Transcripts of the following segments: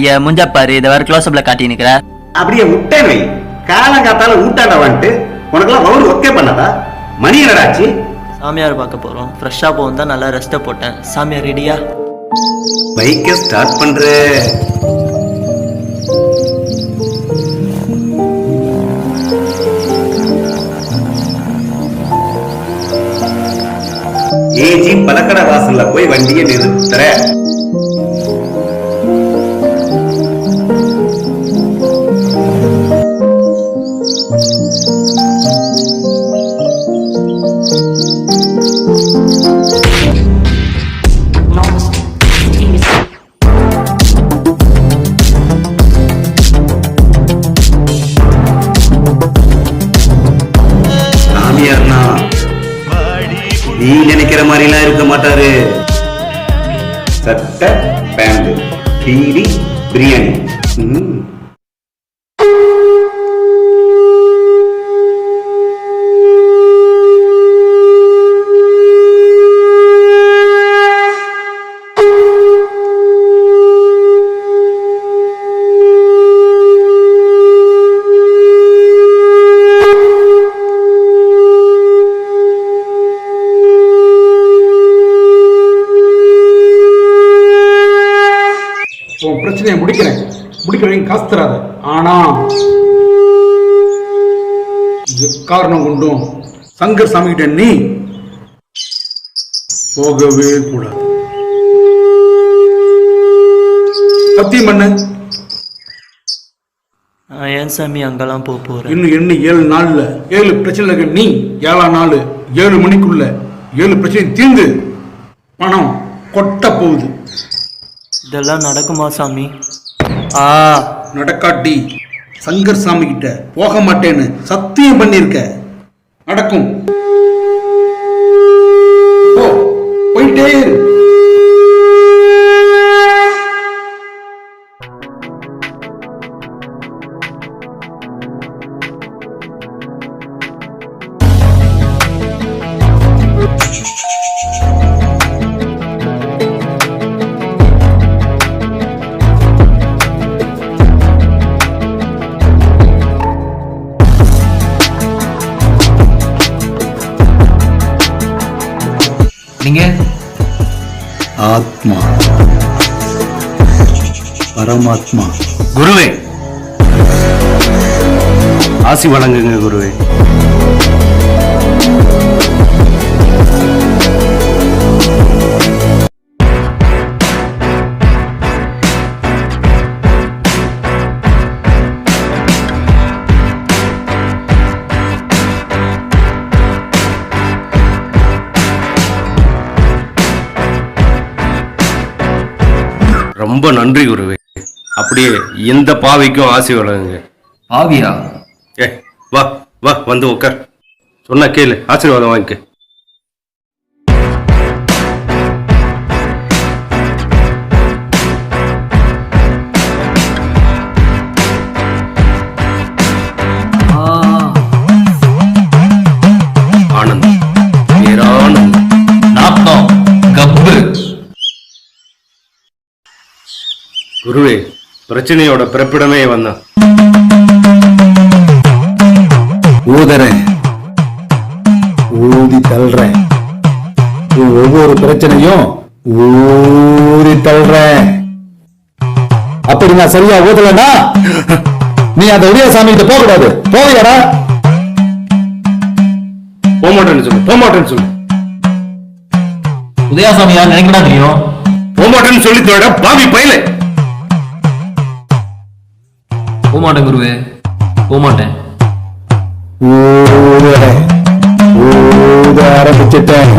ஐயா முஞ்சப்பாரு இதை வேற க்ளோஸ் அப்ல காட்டி நிக்கிற. அப்படியே முட்டேன் வை. காலங்காத்தால ஊட்டாண்ட வந்துட்டு உனக்கெல்லாம் வவுறு ஒர்க்கே பண்ணாதா? மணி என்னடாச்சு? சாமியார் பார்க்க போறோம். ஃப்ரெஷ்ஷா போகும் தான் நல்லா ரெஸ்ட்டை போட்டேன். சாமியார் ரெடியா? பைக்கை ஸ்டார்ட் பண்ற. ஏஜி பழக்கடை வாசல்ல போய் வண்டியை நிறுத்துற. நீ நினைக்கிற மாதிரி எல்லாம் இருக்க மாட்டாரு. சட்டை பேண்ட் பீடி பிரியாணி. பிரச்சனையை முடிக்கிறேன் காசு தராத. ஆனா காரணம் கொண்டும் சங்கர் சாமி கிட்ட நீ போகவே கூடாது. சத்தியம் பண்ணு. ஏன் சாமி அங்கெல்லாம் போறேன்? இன்னும் என்ன 7 நாள்ல 7 பிரச்சனை. நீ 7ஆம் நாள் 7 மணிக்குள்ள 7 பிரச்சனை தீர்ந்து பணம் கொட்ட போகுது. இதெல்லாம் நடக்குமா சாமி? நடக்காட்டி சங்கர் சாமி கிட்ட போக மாட்டேன்னு சத்தியம் பண்ணிருக்க. நடக்கும். போயிட்டே இரு. நீங்க ஆத்மா பரமாத்மா. குருவே ஆசி வழங்குங்க குருவே. ரொம்ப நன்றி குருவே. அப்படியே எந்த பாவிக்கும் ஆசி வழங்குங்க. பாவியா? வா வா வந்து உட்கார். சொன்னா கேளு, ஆசீர்வாதம் வாங்கிக்க. ஆனந்தம் பேரானந்தம் நாத்தம் கப்பு. குருவே, பிரச்சனையோட பிறப்பிடமே வந்தான். ஊதறேன், ஊதி தள்ளுறேன். ஒவ்வொரு பிரச்சனையும் ஊதி தள்ளுறேன். அப்படி நான் சரியா ஊதலன்னா நீ அந்த உதயசாமி கிட்ட போக கூடாது. போவியாடா? போமாட்டேன்னு சொல்லு, போமாட்டேன்னு சொல்லு. உதயசாமி யார் நினைக்கடா தெரியும்? போமாட்டேன்னு சொல்லி தோட பாவி பயில. போமாட்டேன் குருவே, போமாட்டேன். ஊத ஆரம்பிச்சிட்டேன்.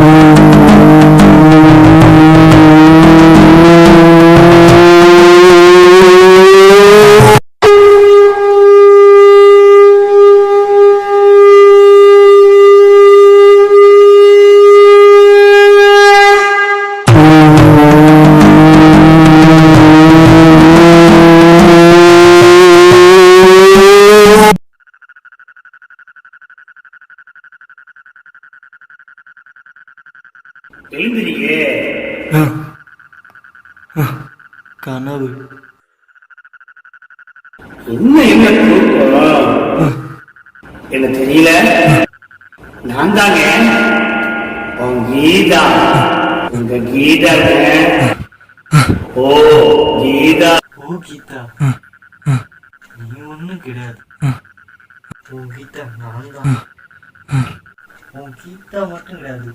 கனவு என்ன தூக்கம்? என்ன தெரியல. நான் தாங்க உன் கீதா. உங்க கீதாங்க. ஓ கீதா. ஓ கீதா, நீ ஒண்ணும் கிடையாது. உன் கீதா நான் தான். உன் கீதா மட்டும் கிடையாது.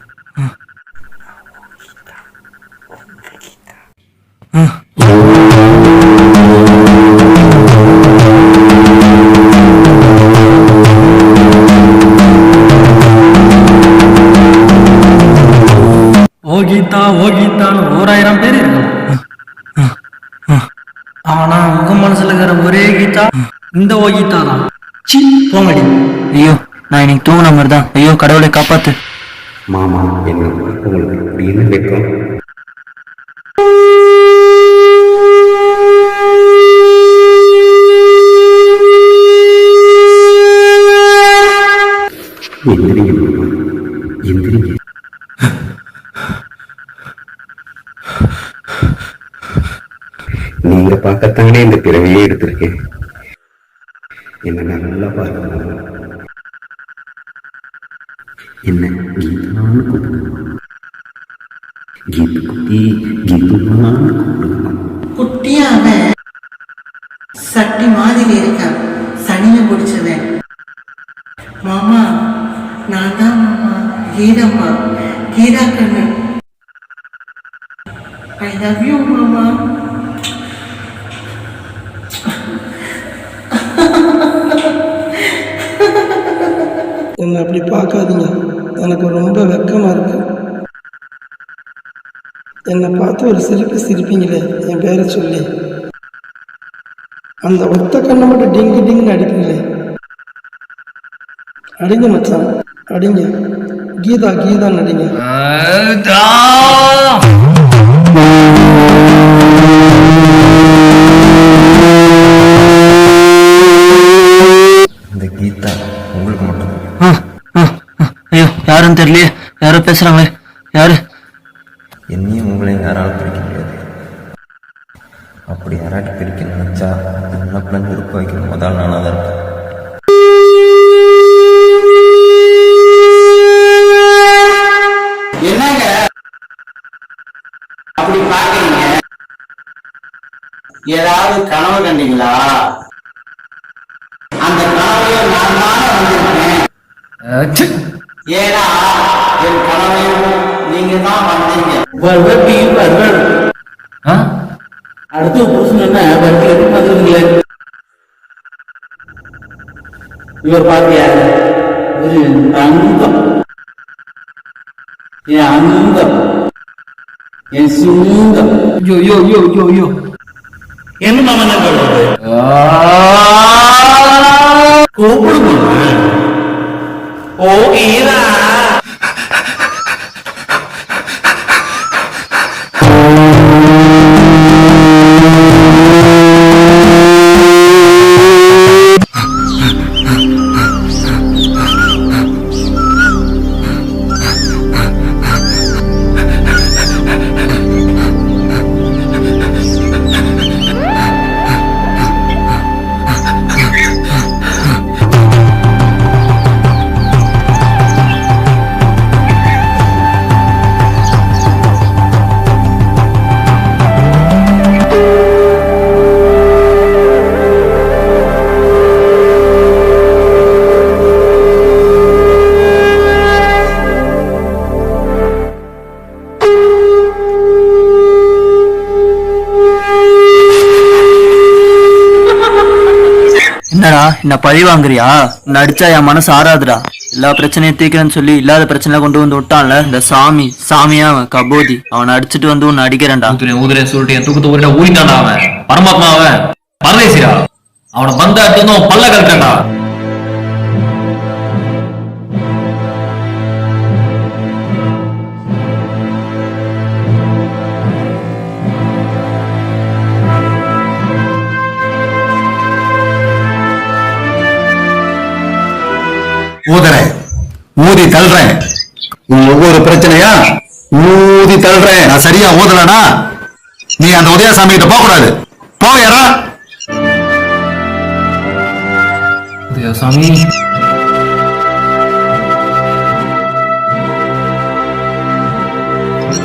ஓ கீதான்னு 1000 பேர் இருக்கும். ஆனா உங்க மனசுல இருக்கிற ஒரே கீதா இந்த ஓ கீதா தான். சி போங்கடி. ஐயோ, நான் இன்னைக்கு தூங்கின மாதிரி தான். ஐயோ கடவுளை காப்பாத்து. மாமா என்ன உங்களுக்கு அப்படின்னு நினைக்கிறோம். எந்திரிங்க மாமா, எந்திரிங்க. நீங்க பார்க்கத்தானே இந்த பிறவியே எடுத்திருக்கேன். என்ன நான் நல்லா பார்க்கணும். என்ன கீதான்னு கூப்பிடுங்க. கீது குட்டி, கீதுமான்னு கூப்பிடுங்க. குட்டியா அவன் சட்டி மாதிரி இருக்கான். சனியை பிடிச்சவன். மாமா நான் தான் மாமா. கீதம்மா, கீதா கண்ணு. ஐ லவ் யூ மாமா. என்னை அப்படி பார்க்காதீங்க, எனக்கு ரொம்ப வெக்கமாக இருக்கு. என்னை பார்த்து ஒரு சிரிப்பு சிரிப்பீங்களே என் பேரை சொல்லி. அந்த ஒத்த கண்ணை மட்டும் டிங்கு டிங்குன்னு அடிப்பீங்களே. அடிங்க மச்சான், அடிங்க. கீதா கீதான்னு அடிங்க. இந்த கீதா உங்களுக்கு மட்டும். ஐயோ யாருன்னு தெரியலையே. யாரோ பேசுறாங்களே. யாரு? என்னையும் உங்களையும் யாராலும் பிரிக்க முடியாது. அப்படி யாராட்டி பிரிக்க நினைச்சா என்ன பிள்ளை உறுப்பு வைக்கணும் முதல் நானாக தான் இருப்பேன். என்னங்க அப்படி பாக்குறீங்க? ஏதாவது கனவு கண்டீங்களா? அந்த கனவையும் நான் தானே வந்திருக்கேன். ஏன்னா என் கனவையும் நீங்க தான் வந்தீங்க. அடுத்து புருஷன் என்ன வந்துருங்களே. இவர் பாத்தியா ஒரு தங்கம், என் அங்கம், என் சிங்கம். யோ யோ யோ யோ யோ என்ன மாமன் கூப்பிடுங்க. ஓ ஈரா. என்னடா என்ன பழி வாங்குறியா? என்ன அடிச்சா என் மனசு ஆறாதுடா. எல்லா பிரச்சனையும் தீர்க்கிறேன்னு சொல்லி இல்லாத பிரச்சனை கொண்டு வந்து விட்டான்ல இந்த சாமியா அவன் கபோதி. அவனை அடிச்சுட்டு வந்து உன்னை அடிக்கிறேன்டா. ஊதுறேன் சொல்லிட்டு என் தூக்கத்தை ஊரிட்ட ஊறிட்டான்டா அவன். பரமாத்மா அவன் பரதேசிரா. அவனை பந்த அடிச்சு வந்து பல்ல கலட்டான்டா. ஊதுறேன், ஊதி தள்ளுறேன். ஒவ்வொரு பிரச்சனையா ஊதி தள்ளுறேன். நான் சரியா ஊதலனா நீ அந்த உதயசாமி கிட்ட போக கூடாது. போயரா சாமி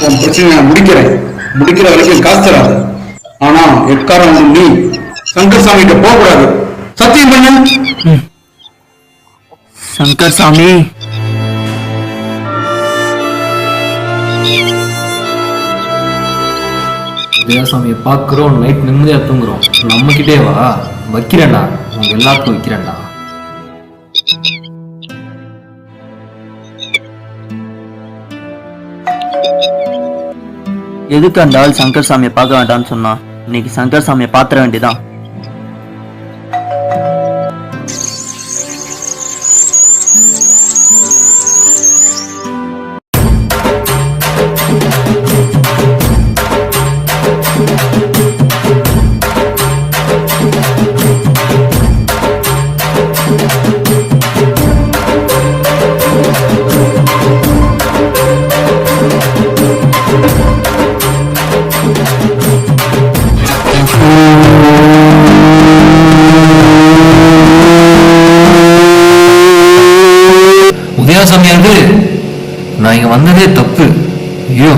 உன் பிரச்சனை நான் முடிக்கிற வரைக்கும் காசு தராது. ஆனா எக்காரம் நீ சங்கர் சாமி கிட்ட போக கூடாது. சத்தியம் பண்ணு. சங்கர் சாமி, சாமியை பாக்குறோம், நைட் நிம்மதியா தூங்குறோம். நம்ம கிட்டே வா, வைக்கிறேன்டா, உங்க எல்லாத்துக்கும் வைக்கிறேன்டா. எதுக்கு அந்த ஆள் சங்கர் சாமியை பார்க்க வேண்டாம்னு சொன்னா? இன்னைக்கு சங்கர் சாமியை பாத்திர வேண்டியதான். உதயாசாமியாவது நான் இங்க வந்ததே தப்பு. ஐயோ,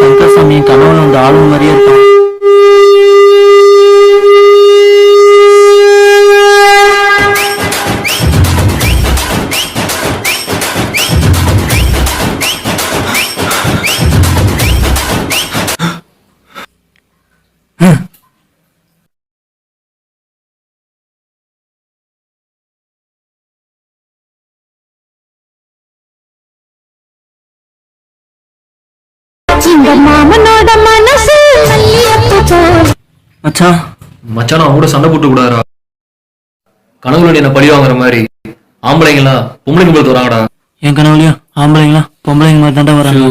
சங்கர் சாமி கனவுல அந்த ஆளு மாதிரியே இருக்கும். மச்சான், மச்சான் அவன் கூட சண்டை போட்டு கூடாதா? கனவுல என்ன பழி வாங்குற மாதிரி ஆம்பளைங்களா பொம்பளைங்க போல வராங்கடா. என் கனவுலயும் ஆம்பளைங்களா பொம்பளைங்க மாதிரி தாண்டா வராங்க.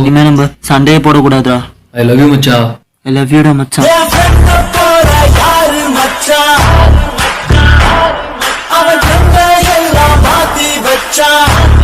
இனிமே நம்ம சண்டையே போடக்கூடாதுடா. ஐ லவ் யூ மச்சான். ஐ லவ் யூடா மச்சான். அவன் எல்லாம் மாத்தி வச்சான்.